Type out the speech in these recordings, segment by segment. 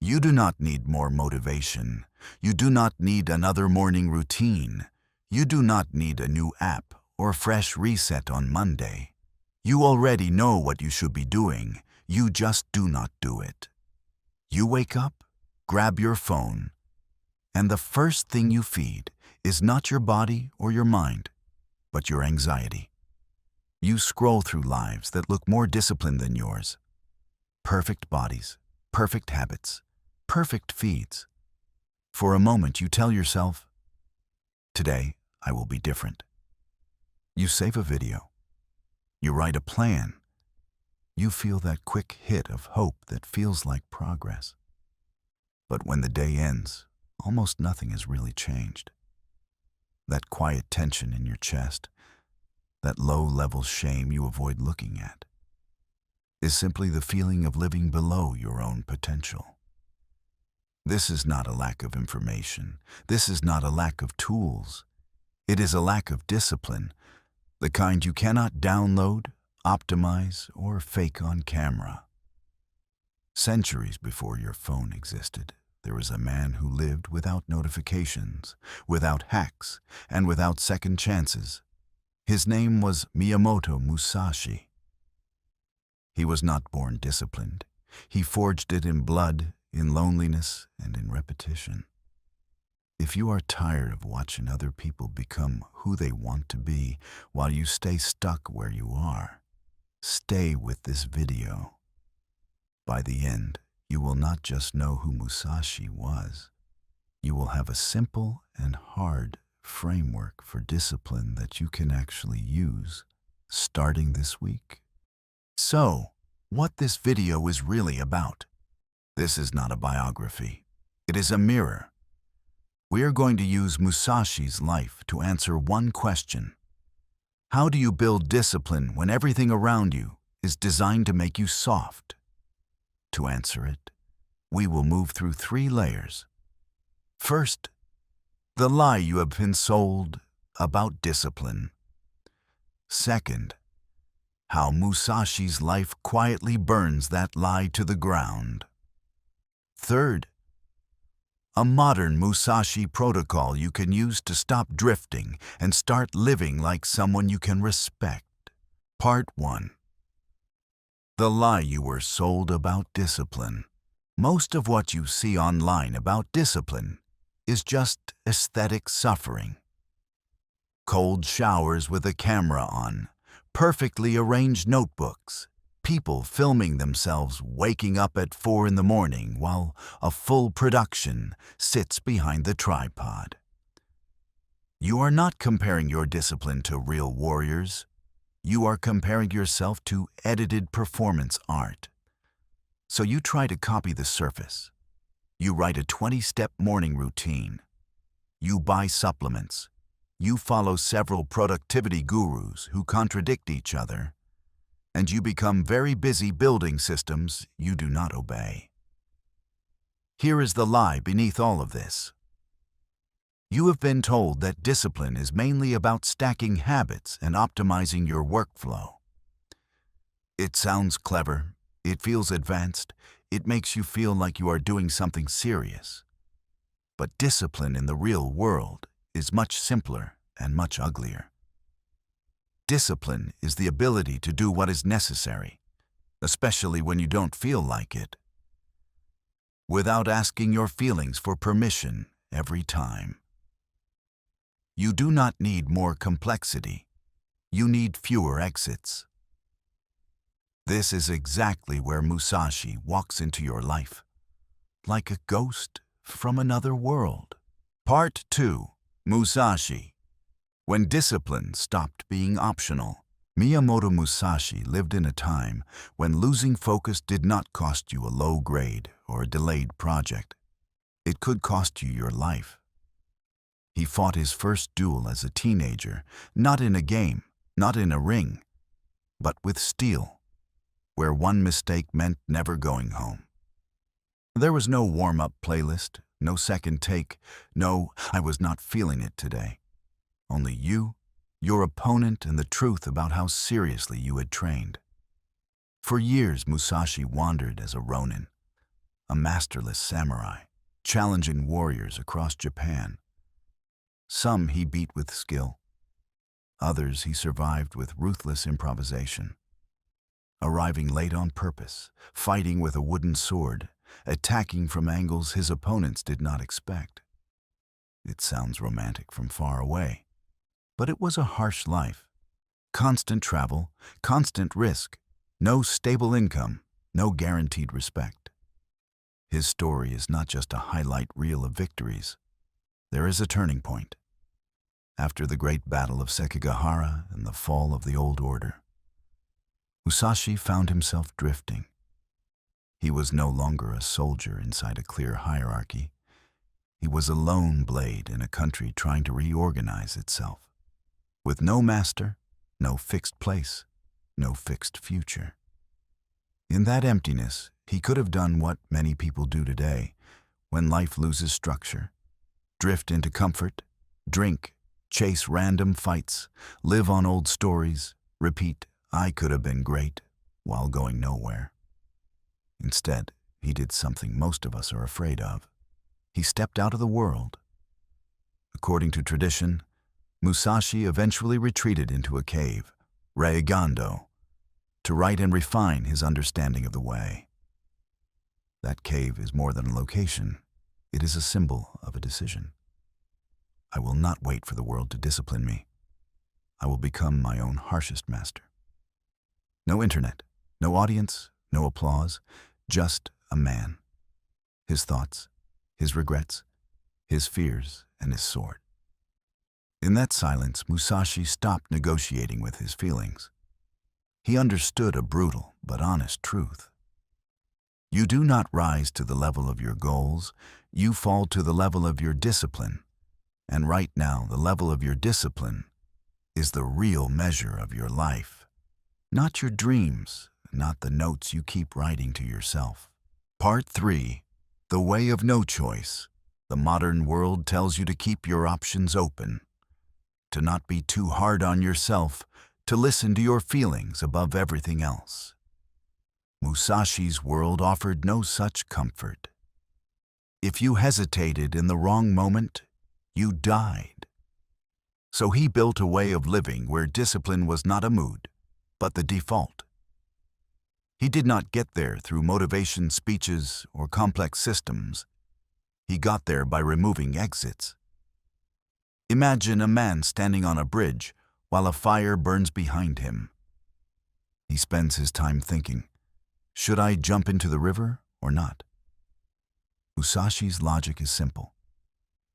You do not need more motivation. You do not need another morning routine. You do not need a new app or a fresh reset on Monday. You already know what you should be doing. You just do not do it. You wake up, grab your phone, and the first thing you feed is not your body or your mind, but your anxiety. You scroll through lives that look more disciplined than yours. Perfect bodies, perfect habits, perfect feeds. For a moment you tell yourself, today I will be different. You save a video. You write a plan. You feel that quick hit of hope that feels like progress. But when the day ends, almost nothing has really changed. That quiet tension in your chest, that low-level shame you avoid looking at, is simply the feeling of living below your own potential. This is not a lack of information. This is not a lack of tools. It is a lack of discipline, the kind you cannot download, optimize, or fake on camera. Centuries before your phone existed, there was a man who lived without notifications, without hacks, and without second chances. His name was Miyamoto Musashi. He was not born disciplined. He forged it in blood, in loneliness, and in repetition. If you are tired of watching other people become who they want to be while you stay stuck where you are, stay with this video. By the end, you will not just know who Musashi was. You will have a simple and hard framework for discipline that you can actually use starting this week. So, what this video is really about. This is not a biography. It is a mirror. We are going to use Musashi's life to answer one question. How do you build discipline when everything around you is designed to make you soft? To answer it, we will move through 3 layers. First, the lie you have been sold about discipline. Second, how Musashi's life quietly burns that lie to the ground. Third, a modern Musashi protocol you can use to stop drifting and start living like someone you can respect. Part 1. The lie you were sold about discipline. Most of what you see online about discipline is just aesthetic suffering. Cold showers with a camera on, perfectly arranged notebooks, people filming themselves waking up at 4 in the morning while a full production sits behind the tripod. You are not comparing your discipline to real warriors. You are comparing yourself to edited performance art. So you try to copy the surface. You write a 20-step morning routine. You buy supplements. You follow several productivity gurus who contradict each other, and you become very busy building systems you do not obey. Here is the lie beneath all of this. You have been told that discipline is mainly about stacking habits and optimizing your workflow. It sounds clever, it feels advanced, it makes you feel like you are doing something serious. But discipline in the real world is much simpler and much uglier. Discipline is the ability to do what is necessary, especially when you don't feel like it, without asking your feelings for permission every time. You do not need more complexity. You need fewer exits. This is exactly where Musashi walks into your life, like a ghost from another world. Part 2. Musashi. When discipline stopped being optional. Miyamoto Musashi lived in a time when losing focus did not cost you a low grade or a delayed project. It could cost you your life. He fought his first duel as a teenager, not in a game, not in a ring, but with steel, where one mistake meant never going home. There was no warm-up playlist, no second take, no, I was not feeling it today. Only you, your opponent, and the truth about how seriously you had trained. For years, Musashi wandered as a ronin, a masterless samurai, challenging warriors across Japan. Some he beat with skill, others he survived with ruthless improvisation. Arriving late on purpose, fighting with a wooden sword, attacking from angles his opponents did not expect. It sounds romantic from far away, but it was a harsh life. Constant travel, constant risk, no stable income, no guaranteed respect. His story is not just a highlight reel of victories. There is a turning point. After the great battle of Sekigahara and the fall of the old order, Musashi found himself drifting. He was no longer a soldier inside a clear hierarchy. He was a lone blade in a country trying to reorganize itself. With no master, no fixed place, no fixed future. In that emptiness, he could have done what many people do today when life loses structure. Drift into comfort, drink, chase random fights, live on old stories, repeat, "I could have been great," while going nowhere. Instead, he did something most of us are afraid of. He stepped out of the world. According to tradition, Musashi eventually retreated into a cave, Reigando, to write and refine his understanding of the way. That cave is more than a location. It is a symbol of a decision. I will not wait for the world to discipline me. I will become my own harshest master. No internet, no audience, no applause, just a man. His thoughts, his regrets, his fears, and his sword. In that silence, Musashi stopped negotiating with his feelings. He understood a brutal but honest truth. You do not rise to the level of your goals, you fall to the level of your discipline. And right now, the level of your discipline is the real measure of your life. Not your dreams, not the notes you keep writing to yourself. Part 3. The Way of No Choice. The modern world tells you to keep your options open, to not be too hard on yourself, to listen to your feelings above everything else. Musashi's world offered no such comfort. If you hesitated in the wrong moment, you died. So he built a way of living where discipline was not a mood, but the default. He did not get there through motivation speeches or complex systems. He got there by removing exits. Imagine a man standing on a bridge while a fire burns behind him. He spends his time thinking, should I jump into the river or not? Musashi's logic is simple.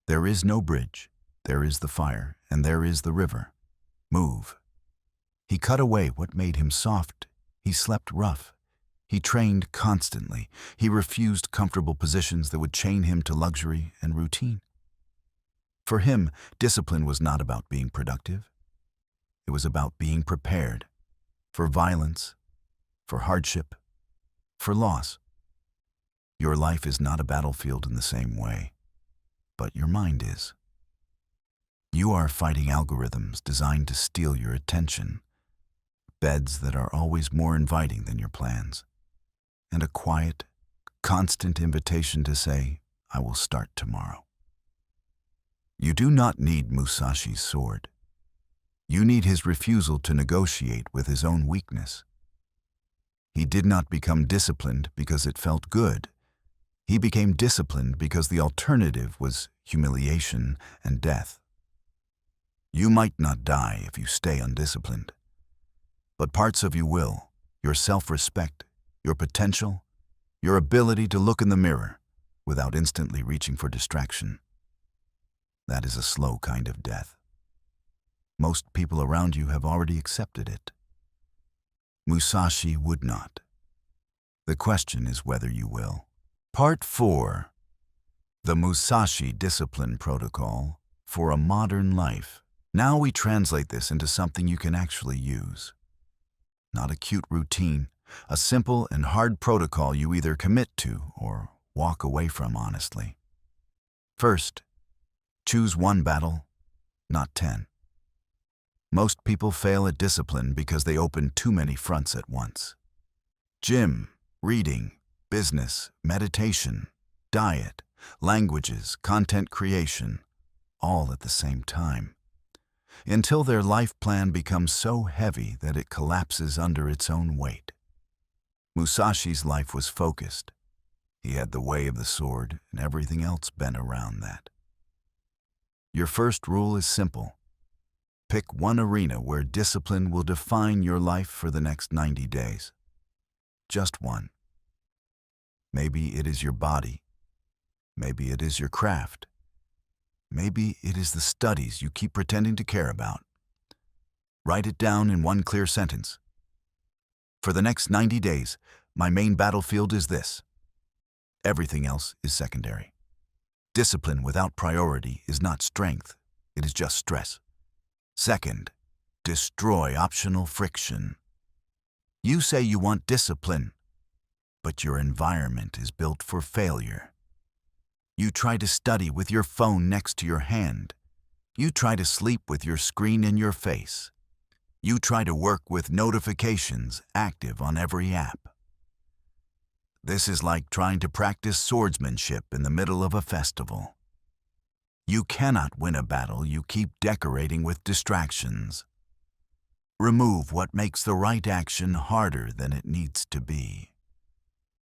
There is no bridge, there is the fire, and there is the river. Move. He cut away what made him soft. He slept rough. He trained constantly. He refused comfortable positions that would chain him to luxury and routine. For him, discipline was not about being productive. It was about being prepared for violence, for hardship, for loss. Your life is not a battlefield in the same way, but your mind is. You are fighting algorithms designed to steal your attention, beds that are always more inviting than your plans, and a quiet, constant invitation to say, I will start tomorrow. You do not need Musashi's sword. You need his refusal to negotiate with his own weakness. He did not become disciplined because it felt good. He became disciplined because the alternative was humiliation and death. You might not die if you stay undisciplined, but parts of you will, your self-respect, your potential, your ability to look in the mirror without instantly reaching for distraction. That is a slow kind of death. Most people around you have already accepted it. Musashi would not. The question is whether you will. Part 4. The Musashi Discipline Protocol for a Modern Life. Now we translate this into something you can actually use. Not a cute routine, a simple and hard protocol you either commit to or walk away from honestly. First, choose one battle, not 10. Most people fail at discipline because they open too many fronts at once. Gym, reading, business, meditation, diet, languages, content creation, all at the same time, until their life plan becomes so heavy that it collapses under its own weight. Musashi's life was focused. He had the way of the sword, and everything else bent around that. Your first rule is simple. Pick one arena where discipline will define your life for the next 90 days. Just one. Maybe it is your body. Maybe it is your craft. Maybe it is the studies you keep pretending to care about. Write it down in one clear sentence. For the next 90 days, my main battlefield is this. Everything else is secondary. Discipline without priority is not strength, it is just stress. Second, destroy optional friction. You say you want discipline, but your environment is built for failure. You try to study with your phone next to your hand. You try to sleep with your screen in your face. You try to work with notifications active on every app. This is like trying to practice swordsmanship in the middle of a festival. You cannot win a battle you keep decorating with distractions. Remove what makes the right action harder than it needs to be.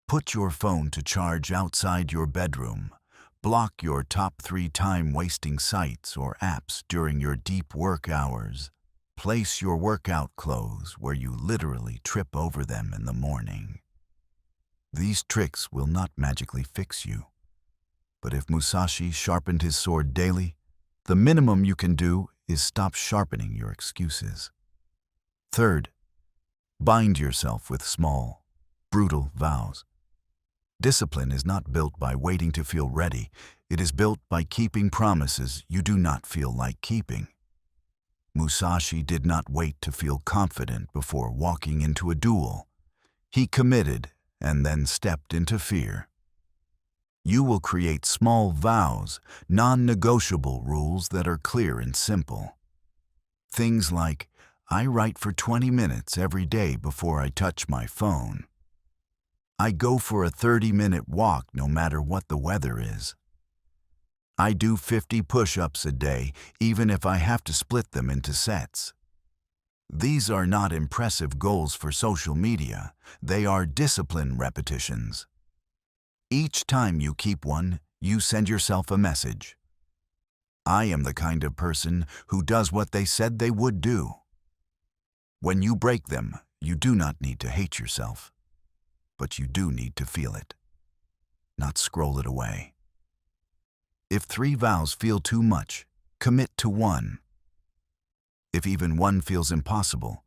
Put your phone to charge outside your bedroom. Block your top 3 time-wasting sites or apps during your deep work hours. Place your workout clothes where you literally trip over them in the morning. These tricks will not magically fix you. But if Musashi sharpened his sword daily, the minimum you can do is stop sharpening your excuses. Third, bind yourself with small, brutal vows. Discipline is not built by waiting to feel ready. It is built by keeping promises you do not feel like keeping. Musashi did not wait to feel confident before walking into a duel. He committed and then stepped into fear. You will create small vows, non-negotiable rules that are clear and simple. Things like, I write for 20 minutes every day before I touch my phone. I go for a 30-minute walk no matter what the weather is. I do 50 push-ups a day, even if I have to split them into sets. These are not impressive goals for social media. They are discipline repetitions. Each time you keep one, you send yourself a message. I am the kind of person who does what they said they would do. When you break them, you do not need to hate yourself. But you do need to feel it, not scroll it away. If 3 vows feel too much, commit to 1. If even 1 feels impossible,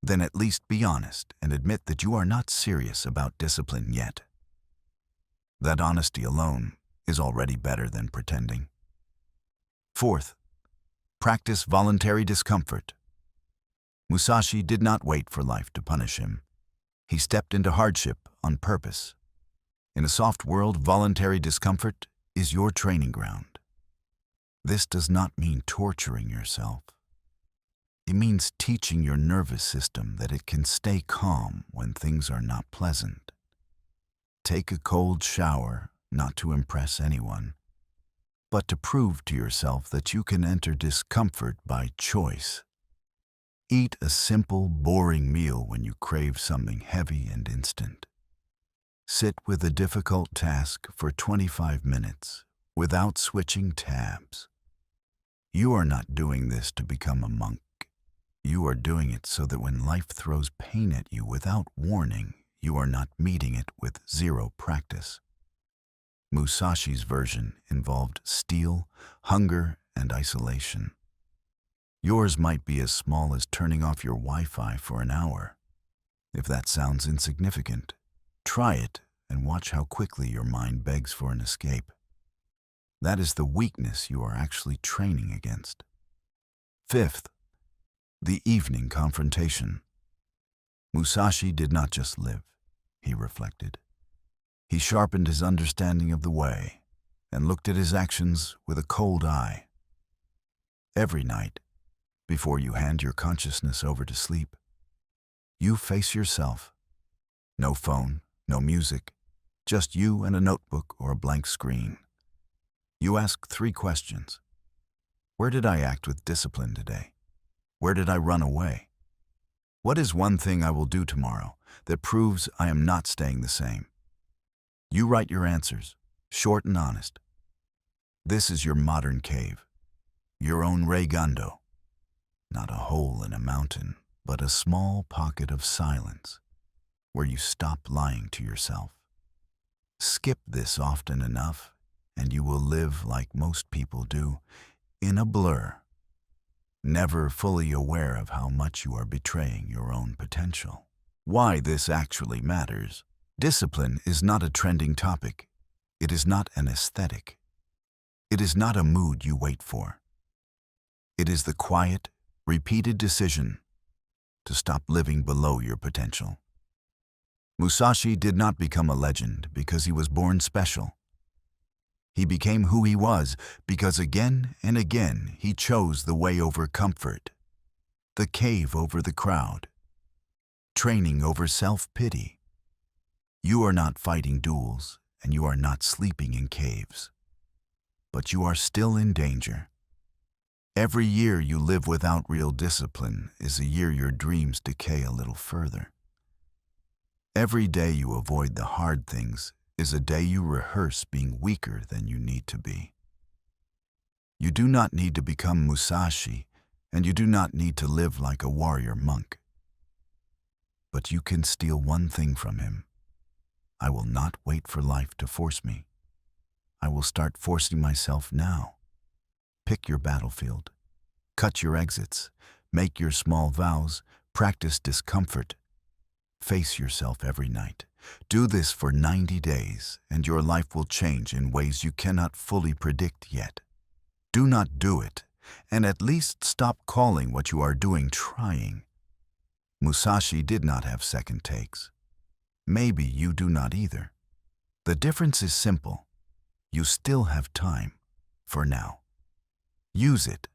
then at least be honest and admit that you are not serious about discipline yet. That honesty alone is already better than pretending. Fourth, practice voluntary discomfort. Musashi did not wait for life to punish him. He stepped into hardship on purpose. In a soft world, voluntary discomfort is your training ground. This does not mean torturing yourself. It means teaching your nervous system that it can stay calm when things are not pleasant. Take a cold shower, not to impress anyone, but to prove to yourself that you can enter discomfort by choice. Eat a simple, boring meal when you crave something heavy and instant. Sit with a difficult task for 25 minutes without switching tabs. You are not doing this to become a monk. You are doing it so that when life throws pain at you without warning, you are not meeting it with 0 practice. Musashi's version involved steel, hunger, and isolation. Yours might be as small as turning off your Wi-Fi for an hour. If that sounds insignificant, try it and watch how quickly your mind begs for an escape. That is the weakness you are actually training against. Fifth, the evening confrontation. Musashi did not just live, he reflected. He sharpened his understanding of the way and looked at his actions with a cold eye. Every night, before you hand your consciousness over to sleep, you face yourself. No phone, no music, Just you and a notebook or a blank screen. You ask 3 questions. Where did I act with discipline today? Where did I run away? What is one thing I will do tomorrow that proves I am not staying the same? You write your answers, short and honest. This is your modern cave, your own Reigando. Not a hole in a mountain, but a small pocket of silence where you stop lying to yourself. Skip this often enough, and you will live like most people do, in a blur, never fully aware of how much you are betraying your own potential. Why this actually matters. Discipline is not a trending topic. It is not an aesthetic. It is not a mood you wait for. It is the quiet, repeated decision to stop living below your potential. Musashi did not become a legend because he was born special. He became who he was because again and again he chose the way over comfort, the cave over the crowd, training over self-pity. You are not fighting duels and you are not sleeping in caves, but you are still in danger. Every year you live without real discipline is a year your dreams decay a little further. Every day you avoid the hard things is a day you rehearse being weaker than you need to be. You do not need to become Musashi, and you do not need to live like a warrior monk. But you can steal one thing from him. I will not wait for life to force me. I will start forcing myself now. Pick your battlefield. Cut your exits. Make your small vows. Practice discomfort. Face yourself every night. Do this for 90 days, and your life will change in ways you cannot fully predict yet. Do not do it, and at least stop calling what you are doing trying. Musashi did not have second takes. Maybe you do not either. The difference is simple. You still have time, for now. Use it.